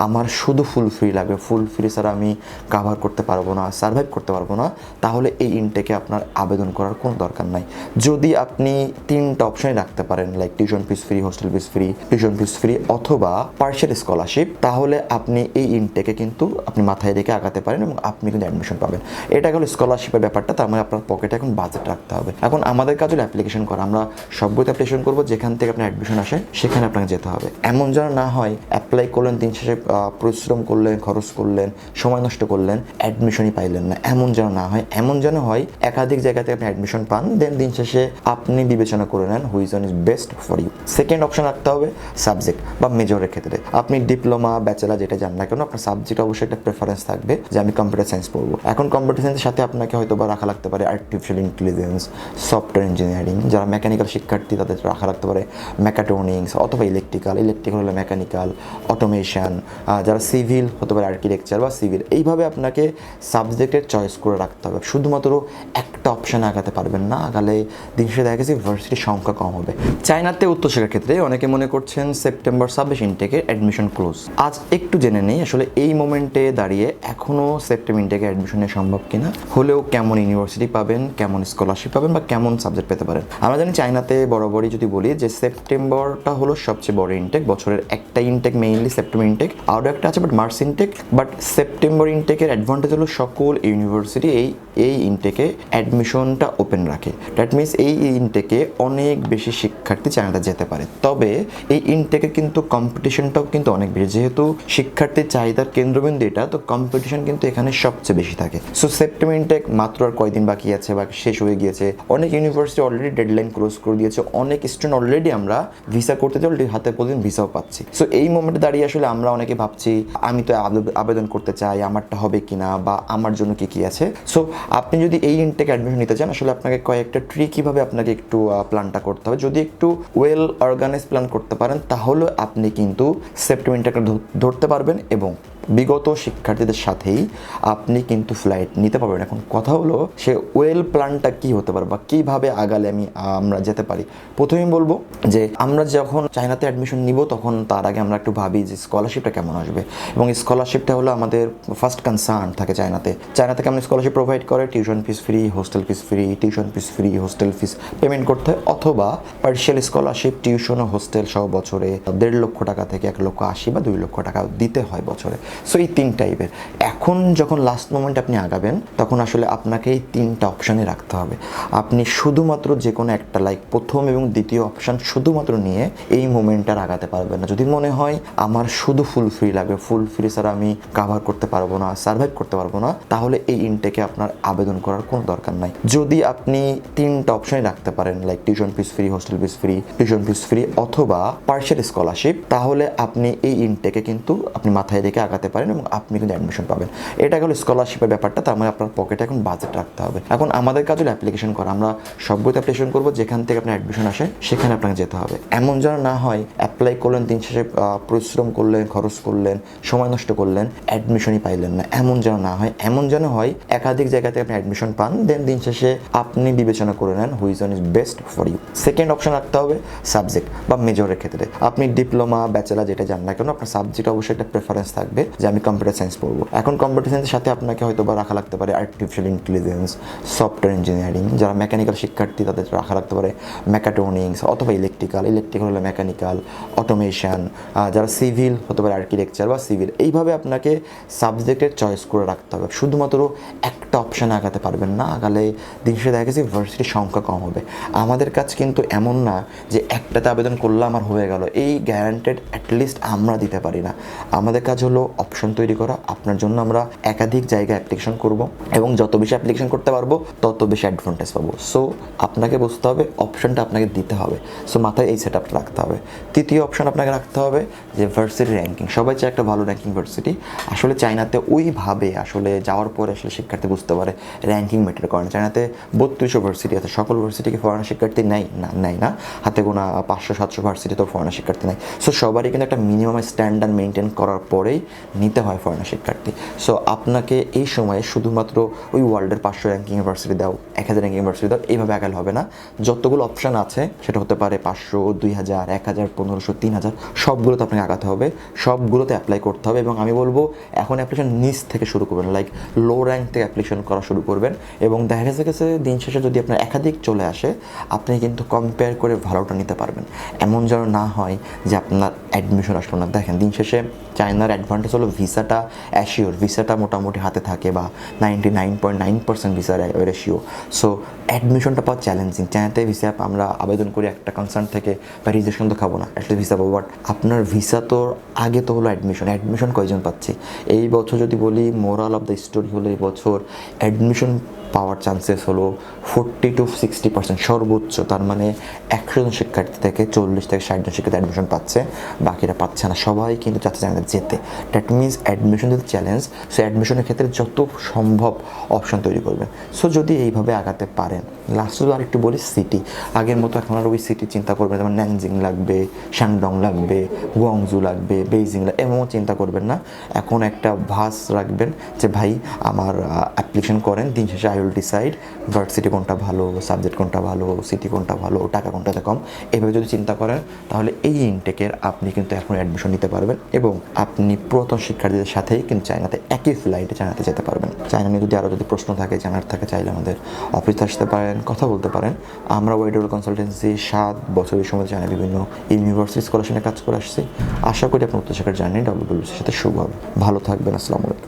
আমার শুধু full free লাগবে, ফুল ফ্রি ছাড়া আমি কাভার করতে পারবো না, সার্ভাইভ করতে পারবো না, তাহলে এই ইনটেকে আপনার আবেদন করার কোনো দরকার নাই। যদি আপনি 3টা অপশনই রাখতে পারেন, like tuition fees free, hostel fees free, tuition fees free অথবা পার্শিয়াল স্কলারশিপ, তাহলে আপনি এই ইনটেকে কিন্তু আপনি মাথায় রেখে আগাতে পারেন এবং আপনি কিন্তু অ্যাডমিশন পাবেন। এটা হলো স্কলারশিপের ব্যাপারটা। তার মানে আপনার পকেটে এখন বাজেট রাখতে হবে। এখন আমাদের কাজ হলো অ্যাপ্লিকেশন করা। আমরা সবগুলোতে অ্যাপ্লিকেশন করবো, যেখান থেকে আপনার অ্যাডমিশন আসে সেখানে আপনাকে যেতে হবে। এমন যেন না হয় অ্যাপ্লাই করলেন, দিন শেষে পরিশ্রম করলেন, খরচ করলেন, সময় নষ্ট করলেন, অ্যাডমিশনই পাইলেন না। এমন যেন না হয়। এমন যেন হয় একাধিক জায়গাতে আপনি অ্যাডমিশন পান, দেন দিন শেষে আপনি বিবেচনা করে নেন which one is best for you. Second option রাখতে হবে সাবজেক্ট বা মেজরের ক্ষেত্রে। আপনি ডিপ্লোমা, ব্যাচেলার যেটা জান না কেন, আপনার সাবজেক্ট অবশ্যই একটা প্রেফারেন্স থাকবে যে আমি কম্পিউটার সায়েন্স পড়বো। এখন কম্পিউটার সায়েন্সের সাথে আপনাকে হয়তো বা রাখা লাগতে পারে আর্টিফিশিয়াল ইন্টেলিজেন্স, সফটওয়্যার ইঞ্জিনিয়ারিং। যারা মেকানিক্যাল শিক্ষার্থী তাদের রাখা রাখতে পারে মেকাট্রনিক্স অথবা ইলেকট্রিক্যাল হলে মেকানিক্যাল, অটোমেশন। যারা সিভিল হতে পারে আর্কিটেকচার বা সিভিল। এইভাবে আপনাকে সাবজেক্টের চয়েস করে রাখতে হবে। শুধুমাত্র একটা অপশানে আগাতে পারবেন না, আগালে দিন শেষে দেখা গেছে ভার্সিটির সংখ্যা কম হবে। চায়নাতে উচ্চশিক্ষার ক্ষেত্রে অনেকে মনে করছেন সেপ্টেম্বর 26 ইনটেকের অ্যাডমিশন ক্লোজ। আজ একটু জেনে নেই আসলে এই মোমেন্টে দাঁড়িয়ে এখনও সেপ্টেম্বর ইনটেকে অ্যাডমিশনে সম্ভব কিনা, হলেও কেমন ইউনিভার্সিটি পাবেন, কেমন স্কলারশিপ পাবেন বা কেমন সাবজেক্ট পেতে পারেন। আমরা জানি চায়নাতে বরাবরই যদি বলি যে সেপ্টেম্বরটা হলো সবচেয়ে বড় ইনটেক, বছরের একটা ইনটেক মেইনলি সেপ্টেম্বর ইনটেক, আরও একটা আছে but March intake. But September ইনটেকের অ্যাডভান্টেজ হলো সকল ইউনিভার্সিটি এই ইনটেকে অ্যাডমিশনটা ওপেন রাখে। দ্যাট মিনস এই ইনটেকে অনেক বেশি শিক্ষার্থী চায়নাতে যেতে পারে। তবে এই ইনটেকে কিন্তু কম্পিটিশনটাও কিন্তু অনেক বেশি, যেহেতু শিক্ষার্থীর চাহিদার কেন্দ্রবিন্দু এটা, তো কম্পিটিশন কিন্তু এখানে সবচেয়ে বেশি থাকে। সো সেপ্টেম্বর ইনটেক মাত্র আর কয়দিন বাকি আছে বা শেষ হয়ে গিয়েছে। অনেক ইউনিভার্সিটি অলরেডি ডেডলাইন ক্লোজ করে দিয়েছে, অনেক স্টুডেন্ট অলরেডি আমরা ভিসা করতে চাই অলরেডি হাতে প্রতিদিন ভিসাও পাচ্ছি। সো এই মোমেন্টে দাঁড়িয়ে আসলে আমরা অনেকে ভাবছি আমি তো আবেদন করতে চাই, আমারটা হবে কিনা বা আমার জন্য কি আছে। সো আপনি যদি এই ইনটেক অ্যাডমিশন নিতে চান, আসলে আপনাকে কয়েকটা কিভাবে আপনাকে একটু প্ল্যানটা করতে হবে। যদি একটু ওয়েল অর্গানাইজ প্ল্যান করতে পারেন, তাহলে আপনি কিন্তু সেপ্টেম্বর ইনটেকটা ধরতে পারবেন এবং বিগত শিক্ষার্থীদের সাথেই আপনি কিন্তু ফ্লাইট নিতে পারবেন। এখন কথা হলো সে ওয়েল প্ল্যানটা কি হতে পারে বা কীভাবে আগালে আমরা যেতে পারি। প্রথমেই বলবো যে আমরা যখন চায়নাতে অ্যাডমিশন নিব, তখন তার আগে আমরা একটু ভাবি যে স্কলারশিপটা কেমন আসবে। এবং স্কলারশিপটা হলো আমাদের ফার্স্ট কনসার্ন থাকে চায়নাতে কেমন স্কলারশিপ প্রোভাইড করে। Tuition fees free, hostel fees free, tuition fees free, hostel fees payment করতে হয়, অথবা পার্শিয়াল স্কলারশিপ, টিউশন ও হোস্টেল সহ বছরে 1.5 লক্ষ টাকা থেকে 1,80,000 বা 2 লক্ষ টাকা দিতে হয় বছরে। সো এই 3 টাইপের। এখন যখন লাস্ট মোমেন্টে আপনি আগাবেন, তখন আসলে আপনাকে এই 3টা অপশানে রাখতে হবে। আপনি শুধুমাত্র যে কোনো একটা, লাইক প্রথম এবং দ্বিতীয় অপশান শুধুমাত্র নিয়ে এই মোমেন্টটা আগাতে পারবেন না। যদি মনে হয় আমার শুধু ফুল ফ্রি লাগবে, ফুল ফ্রি ছাড়া আমি কাভার করতে পারবো না, সার্ভাইভ করতে পারবো না, তাহলে এই ইনটেকে আপনার আবেদন করার কোনো দরকার নাই। যদি আপনি 3টা অপশানই রাখতে পারেন, like tuition fees free, hostel fees free, tuition fees free অথবা পার্শিয়াল স্কলারশিপ, তাহলে আপনি এই ইনটেকে কিন্তু আপনি মাথায় রেখে আগাতে পারেন এবং আপনি কিন্তু অ্যাডমিশন পাবেন। এটা হলো স্কলারশিপের ব্যাপারটা। তার মানে আপনার পকেটে এখন বাজেট রাখতে হবে। এখন আমাদের কাজ হলো অ্যাপ্লিকেশন করা। আমরা সবগুলোতে অ্যাপ্লিকেশন করবো, যেখান থেকে আপনার অ্যাডমিশন আসে সেখানে আপনাকে যেতে হবে। এমন যেন না হয় অ্যাপ্লাই করলেন, দিন শেষে পরিশ্রম করলেন, খরচ করলেন, সময় নষ্ট করলেন, অ্যাডমিশনই পাইলেন না। এমন যেন না হয়। এমন যেন হয় একাধিক জায়গাতে আপনি অ্যাডমিশন পান, দেন দিন শেষে আপনি বিবেচনা করে নেন which one is best for you. Second option রাখতে হবে সাবজেক্ট বা মেজরের ক্ষেত্রে। আপনি ডিপ্লোমা, ব্যাচেলার যেটা জান না কেন, আপনার সাবজেক্ট অবশ্যই একটা প্রেফারেন্স থাকবে যে আমি কম্পিউটার সায়েন্স পড়বো। এখন কম্পিউটার সায়েন্সের সাথে আপনাকে হয়তো বা রাখা লাগতে পারে আর্টিফিশিয়াল ইন্টেলিজেন্স, সফটওয়্যার ইঞ্জিনিয়ারিং। যারা মেকানিক্যাল শিক্ষার্থী তাদের রাখা রাখতে পারে মেকাট্রনিক্স অথবা ইলেকট্রিক্যাল হলে মেকানিক্যাল, অটোমেশন। যারা সিভিল হতে পারে আর্কিটেকচার বা সিভিল। এইভাবে আপনাকে সাবজেক্টের চয়েস করে রাখতে হবে। শুধুমাত্র একটা অপশানে আগাতে পারবেন না, আগালে দিন শেষে দেখা গেছে ভার্সিটির সংখ্যা কম হবে। আমাদের কাজ কিন্তু এমন না যে একটাতে আবেদন করলে আমার হয়ে গেল, এই গ্যারান্টেড অ্যাটলিস্ট আমরা দিতে পারি না। আমাদের কাজ হলো অপশন তৈরি করা। আপনার জন্য আমরা একাধিক জায়গায় অ্যাপ্লিকেশন করব এবং যত বেশি অ্যাপ্লিকেশন করতে পারবো তত বেশি অ্যাডভান্টেজ পাবো। সো আপনাকে বুঝতে হবে অপশনটা আপনাকে দিতে হবে। সো মাথায় এই সেটআপটা রাখতে হবে। তৃতীয় অপশন আপনাকে রাখতে হবে যে ভার্সিটি র্যাঙ্কিং। সবাই চায় একটা ভালো র্যাঙ্কিং ভার্সিটি। আসলে চায়নাতে ওইভাবে আসলে যাওয়ার পরে আসলে শিক্ষার্থী বুঝতে পারে র্যাঙ্কিং ম্যাটার করে না। চায়নাতে 3200 ভার্সিটি আছে। সকল ভার্সিটিকে ফরেনার শিক্ষার্থী নেয় না, হাতে গোনা 500-700 ভার্সিটি তো ফরেনার শিক্ষার্থী নেয়। সো সবারই কিন্তু একটা মিনিমাম স্ট্যান্ডার্ড মেনটেন করার পরেই নিতে হয় ফরেনার শিক্ষার্থী। সো আপনাকে এই সময়ে শুধুমাত্র ওই ওয়ার্ল্ডের 500 র্যাঙ্কিং ইউনিভার্সিটি দাও 1000 র্যাঙ্ক ইউনিভার্সিটি দাও, এইভাবে আগালে হবে না। যতগুলো অপশান আছে সেটা হতে পারে 500, 2000, 1000, 1500, 3000, সবগুলোতে আপনাকে আগাতে হবে, সবগুলোতে অ্যাপ্লাই করতে হবে। এবং আমি বলবো এখন অ্যাপ্লিকেশন নিচ থেকে শুরু করবেন, লাইক লো র্যাঙ্ক থেকে অ্যাপ্লিকেশন করা শুরু করবেন। এবং দেখা গেছে দিন শেষে যদি আপনার একাধিক চলে আসে, আপনি কিন্তু কম্পেয়ার করে ভালোটা নিতে পারবেন। এমন যেন না হয় যে আপনার অ্যাডমিশন আসলো না। দেখেন দিন শেষে চায়নার অ্যাডভান্টেজ হলো ভিসাটা অ্যাসিওর, ভিসাটা মোটামুটি হাতে থাকে, বা 99.9% ভিসার রেশিও। সো অ্যাডমিশনটা পাওয়া চ্যালেঞ্জিং। চায়নাতে ভিসা আমরা আবেদন করি একটা কনসার্ন থেকে, বা রিজেকশন তো খাবো না, অ্যাটলিস্ট ভিসা পাবো। বাট আপনার ভিসা তো আগে তো হলো অ্যাডমিশন কয়জন পাচ্ছি এই বছর যদি বলি, মোরাল অফ দ্য স্টোরি হলো এই বছর অ্যাডমিশন পাওয়ার চান্সেস হলো 40 to 60% সর্বোচ্চ। তার মানে 100 জন শিক্ষার্থী থেকে 40 থেকে 60 জন শিক্ষার্থী অ্যাডমিশন পাচ্ছে, বাকিরা পাচ্ছে না। সবাই কিন্তু চাচ্ছে চায়না যেতে। দ্যাট মিনস অ্যাডমিশন যদি চ্যালেঞ্জ, সো অ্যাডমিশনের ক্ষেত্রে যত সম্ভব অপশন তৈরি করবেন। সো যদি এইভাবে আগাতে পারেন, লাস্টে যদি আরেকটু বলি সিটি, আগের মতো এখন আর ওই সিটি চিন্তা করবেন যেমন ন্যানজিং লাগবে, শ্যাংডং লাগবে, গুয়াংজু লাগবে, বেইজিং লাগবে, এমন চিন্তা করবেন না। এখন একটা ভাস রাখবেন যে ভাই আমার অ্যাপ্লিকেশন করেন, দিন শেষে আই উইল ডিসাইড ভার্সিটি কোনটা ভালো, সাবজেক্ট কোনটা ভালো, সিটি কোনটা ভালো, টাকা কোনটাতে কম। এভাবে যদি চিন্তা করেন তাহলে এই ইনটেকের আপনি কিন্তু এখন অ্যাডমিশন নিতে পারবেন, এবং আপনি পুরাতন শিক্ষার্থীদের সাথেই কিন্তু চায়নাতে একই ফ্লাইটে চায়নাতে যেতে পারবেন। চায়না নিয়ে যদি আরও যদি প্রশ্ন থাকে, জানার থাকে, চাইলে আমাদের অফিসে আসতে পারেন, কথা বলতে পারেন। আমরা ওয়াইডার কনসালটেন্সি 7 বছরের সময় চায়না বিভিন্ন ইউনিভার্সিটি স্কলারশিপে কাজ করে আসছি। আশা করি আপনার উচ্চশিক্ষার জার্নি WWDC সাথে শুভ হবে। ভালো থাকবেন। আসসালামু আলাইকুম।